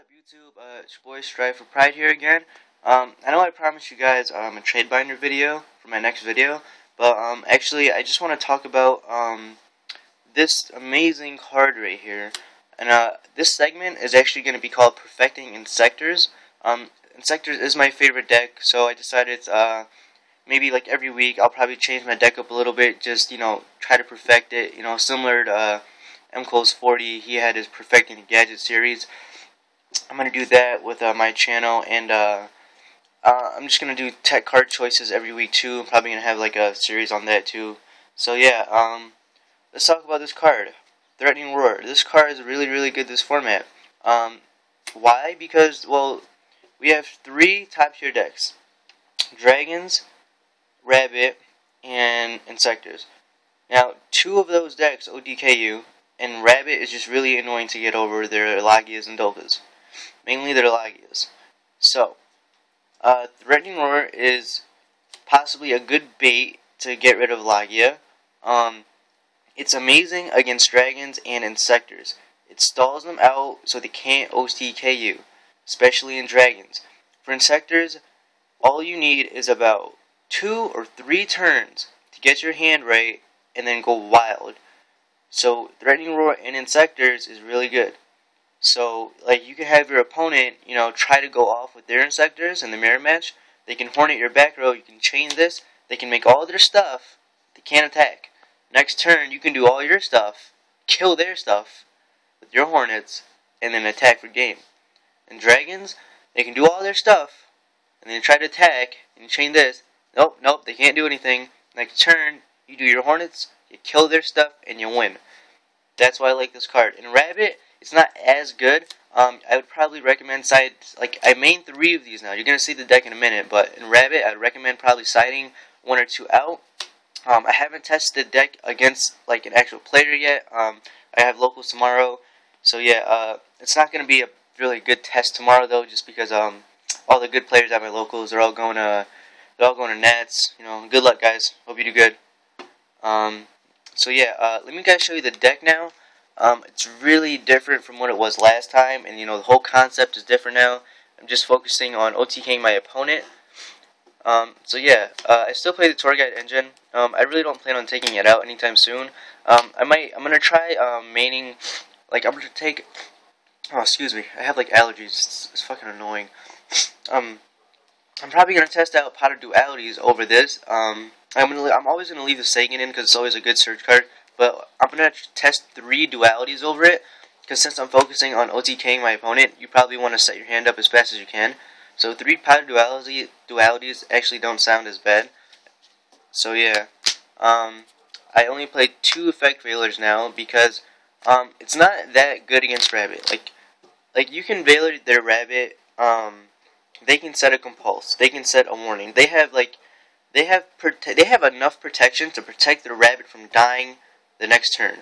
up, YouTube? It's your boy Strive for Pride here again. I know I promised you guys a trade binder video for my next video, but actually I just want to talk about this amazing card right here. And this segment is actually going to be called Perfecting Inzektors. Inzektors is my favorite deck, so I decided maybe like every week I'll probably change my deck up a little bit, just try to perfect it. Similar to MCole's 40, he had his Perfecting the Gadget series. I'm going to do that with my channel, and I'm just going to do tech card choices every week too. I'm probably going to have like a series on that too. So yeah, let's talk about this card, Threatening Roar. This card is really good this format. Why? Because, well, we have 3 top tier decks: Dragons, Rabbit, and Inzektors. Now, 2 of those decks ODKU, and Rabbit is just really annoying to get over their Lagias and Dolphas. Mainly their Lagias. So, Threatening Roar is possibly a good bait to get rid of Lagia. It's amazing against Dragons and Inzektors. It stalls them out so they can't OTKU, especially in Dragons. For Inzektors, all you need is about 2 or 3 turns to get your hand right and then go wild. So Threatening Roar and Inzektors is really good. So like you can have your opponent, try to go off with their Inzektors in the mirror match. They can Hornet your back row, you can chain this, they can make all their stuff, they can't attack. Next turn you can do all your stuff, kill their stuff with your Hornets, and then attack for game. And Dragons, they can do all their stuff, and then try to attack, and chain this. Nope, they can't do anything. Next turn, you do your Hornets, you kill their stuff, and you win. That's why I like this card. In Rabbit, it's not as good. I would probably recommend I main 3 of these now. You're going to see the deck in a minute, but in Rabbit, I'd recommend probably siding 1 or 2 out. I haven't tested the deck against like an actual player yet. I have locals tomorrow, so yeah, it's not going to be a really good test tomorrow though, just because all the good players at my locals are all going to Nats. Good luck, guys. Hope you do good. So yeah, let me guys show you the deck now. It's really different from what it was last time, and the whole concept is different now. I'm just focusing on OTKing my opponent. So yeah, I still play the tour guide engine. I really don't plan on taking it out anytime soon. I'm gonna try maining, like I'm gonna take. Oh, excuse me, I have like allergies. It's fucking annoying. I'm probably gonna test out Pot of Dualities over this. I'm always gonna leave the Sagan in because it's always a good search card. But I'm gonna test 3 dualities over it, because since I'm focusing on OTKing my opponent, you probably want to set your hand up as fast as you can. So 3 Pot of Dualities actually don't sound as bad. So yeah, I only played 2 Effect Veilers now because it's not that good against Rabbit. Like you can Veiler their Rabbit. They can set a Compulse. They can set a Warning. They have enough protection to protect their Rabbit from dying the next turn.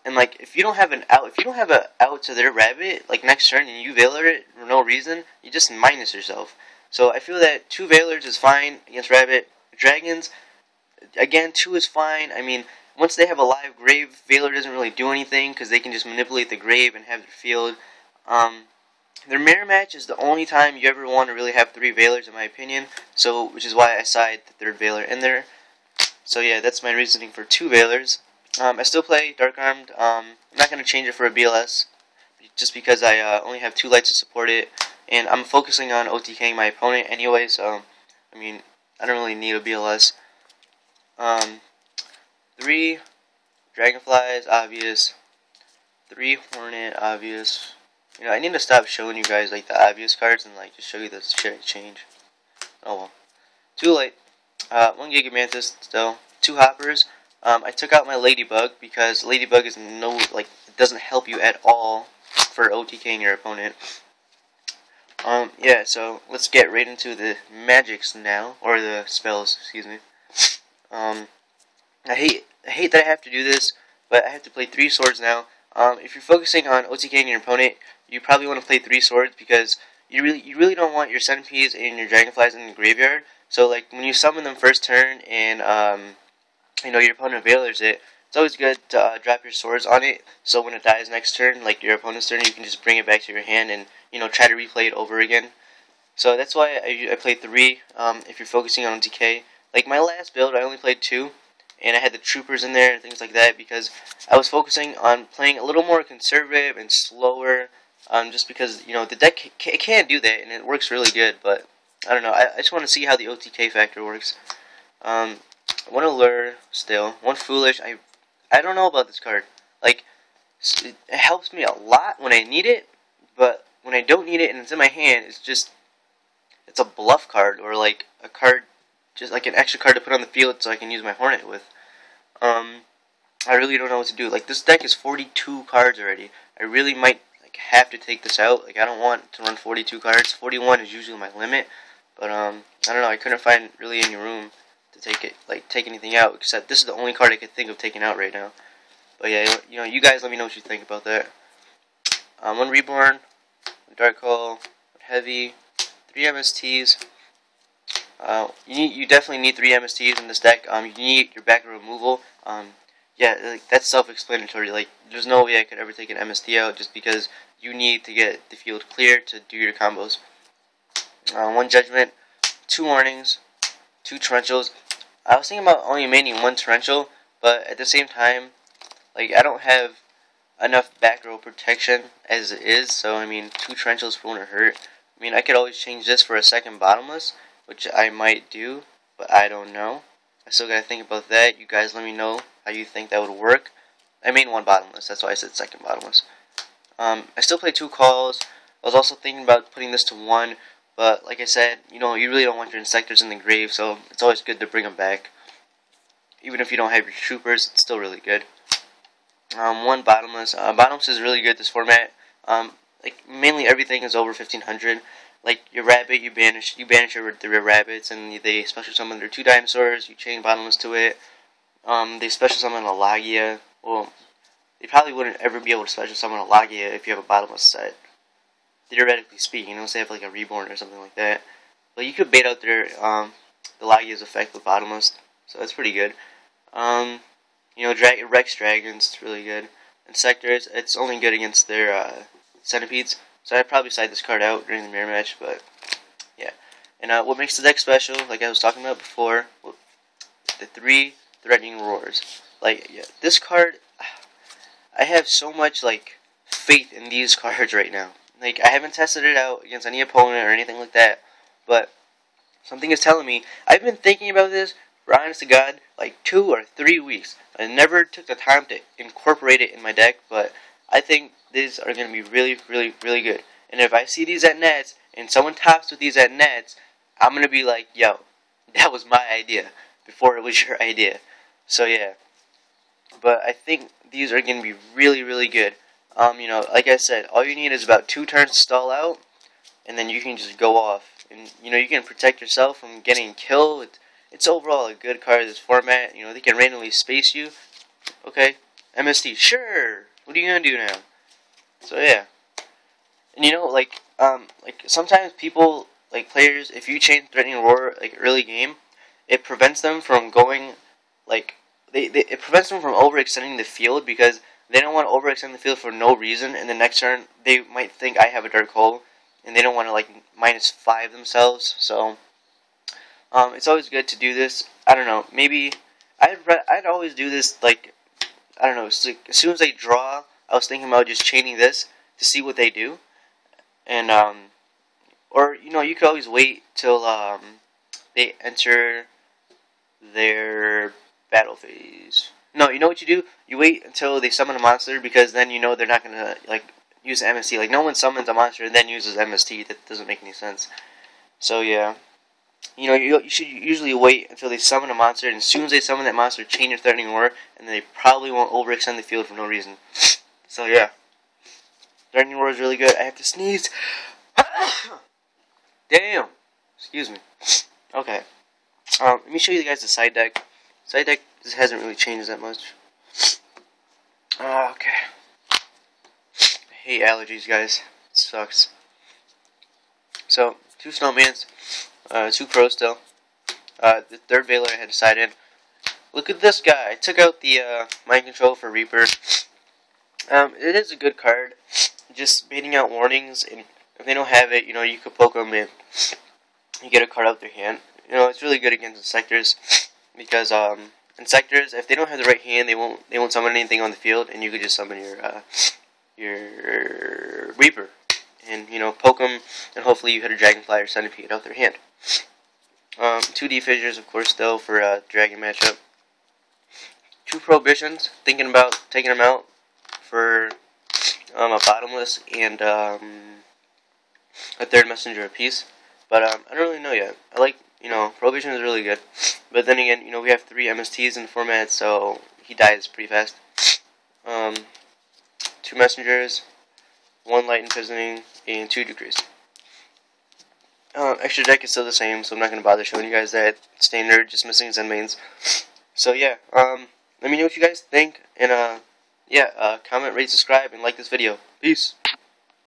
And like if you don't have an out to their Rabbit like next turn and you Veiler it for no reason, you just minus yourself. So I feel that 2 Veilers is fine against Rabbit. Dragons, again, 2 is fine. I mean, once they have a live grave, Veiler doesn't really do anything because they can just manipulate the grave and have their field. Their mirror match is the only time you ever want to really have 3 Veilers, in my opinion. So, which is why I side the 3rd Veiler in there. So yeah, that's my reasoning for 2 Veilers. I still play Dark Armed. I'm not going to change it for a BLS, just because I only have 2 lights to support it, and I'm focusing on OTKing my opponent anyway, so, I mean, I don't really need a BLS. 3 Dragonflies, obvious. 3 Hornet, obvious. I need to stop showing you guys, like, the obvious cards and, like, just show you the shit I change. Oh well. Too late. 1 Gigamantis, still. 2 Hoppers. I took out my Ladybug because Ladybug is it doesn't help you at all for OTKing your opponent. Yeah, so let's get right into the magics now, or the spells, excuse me. I hate that I have to do this, but I have to play 3 swords now. If you're focusing on OTKing your opponent, you probably want to play 3 swords because you really don't want your centipedes and your dragonflies in the graveyard. So like when you summon them first turn and your opponent Veilers it, It's always good to drop your swords on it, so when it dies next turn, like your opponent's turn, you can just bring it back to your hand and, you know, try to replay it over again. So that's why I played 3, if you're focusing on DK. Like my last build, I only played 2, and I had the troopers in there and things like that because I was focusing on playing a little more conservative and slower, just because, you know, the deck it can do that, and it works really good, but I don't know, I just want to see how the OTK factor works. One Allure, still. One Foolish, I don't know about this card. Like, it helps me a lot when I need it, but when I don't need it and it's in my hand, it's a bluff card, or like a card, just like an extra card to put on the field so I can use my Hornet with. I really don't know what to do. Like, this deck is 42 cards already. I really might like have to take this out. Like, I don't want to run 42 cards. 41 is usually my limit, but I don't know. I couldn't find really any room to take anything out, except this is the only card I could think of taking out right now. But yeah, you know, you guys let me know what you think about that. One Reborn, one Dark Hole, one Heavy, 3 MSTs. You definitely need 3 MSTs in this deck. You need your back removal. Yeah, like, that's self-explanatory. Like, there's no way I could ever take an MST out just because you need to get the field clear to do your combos. 1 Judgment, 2 Warnings, 2 Torrentials. I was thinking about only maining 1 Torrential, but at the same time, like, I don't have enough back row protection as it is, so I mean, 2 Torrentials won't hurt. I mean, I could always change this for a second Bottomless, which I might do, but I don't know. I still gotta think about that. You guys let me know how you think that would work. I made 1 Bottomless, that's why I said second Bottomless. I still play 2 Calls. I was also thinking about putting this to 1, but like I said, you know, you really don't want your Inzektors in the grave, so it's always good to bring them back. Even if you don't have your Troopers, it's still really good. 1 Bottomless. Bottomless is really good this format. Like, mainly everything is over 1500. Like, your rabbit, you banish your rabbits, and they special summon their 2 dinosaurs, you chain Bottomless to it. They special summon a Lagia. Well, they probably wouldn't ever be able to special summon a Lagia if you have a Bottomless set. Theoretically speaking, unless they have like a Reborn or something like that. But you could bait out their, the Lagia's effect with Bottomless, so that's pretty good. You know, Rex Dragons, it's really good. Inzektors, it's only good against their, Centipedes. So I'd probably side this card out during the mirror match, but yeah. And what makes the deck special, like I was talking about before, the 3 Threatening Roars. Like, yeah, this card, I have so much, like, faith in these cards right now. Like, I haven't tested it out against any opponent or anything like that, but something is telling me, I've been thinking about this, for honest to God, like 2 or 3 weeks. I never took the time to incorporate it in my deck, but I think these are going to be really, really, really good. And if I see these at Nets, and someone tops with these at Nets, I'm going to be like, yo, that was my idea, before it was your idea. So yeah. But I think these are going to be really, really good. You know, like I said, all you need is about 2 turns to stall out, and then you can just go off. And, you know, you can protect yourself from getting killed. It's overall a good card in this format. You know, they can randomly space you. Okay, MST, sure. What are you gonna do now? So yeah, and you know, like sometimes people, like players, if you chain Threatening Roar like early game, it prevents them from going, like it prevents them from overextending the field because they don't want to overextend the field for no reason. And the next turn they might think I have a Dark Hole, and they don't want to like -5 themselves. So it's always good to do this. I don't know, maybe I'd always do this, like, I don't know, like, as soon as they draw, I was thinking about just chaining this to see what they do. And, or, you know, you could always wait till, they enter their battle phase. No, you know what you do? You wait until they summon a monster, because then you know they're not gonna, like, use MST. Like, no one summons a monster and then uses MST. That doesn't make any sense. So, yeah. You know, you should usually wait until they summon a monster, and as soon as they summon that monster, chain your Threatening Roar, and they probably won't overextend the field for no reason. So yeah, Threatening Roar is really good. I have to sneeze. Damn. Excuse me. Okay. Let me show you guys the side deck. Side deck just hasn't really changed that much. Okay. I hate allergies, guys. It sucks. So, 2 Snowmans. 2 Crows still. The 3rd Veiler I had to side in. look at this guy. I took out the mind control for Reaper. It is a good card. Just baiting out warnings, and if they don't have it, you could poke them and you get a card out their hand. It's really good against Inzektors because Inzektors, if they don't have the right hand, they won't summon anything on the field, and you could just summon your Reaper and poke them, and hopefully you hit a Dragonfly or Centipede out their hand. 2D fissures, of course, though, for Dragon matchup. 2 Prohibitions, thinking about taking them out for a bottomless and a 3rd messenger apiece. But I don't really know yet. I like, Prohibition is really good. But then again, we have 3 MSTs in the format, so he dies pretty fast. 2 messengers, 1 light imprisoning, and 2 decrease. Extra deck is still the same, so I'm not going to bother showing you guys that. Standard, just missing Zen mains. So yeah, let me know what you guys think, and comment, rate, subscribe, and like this video. Peace.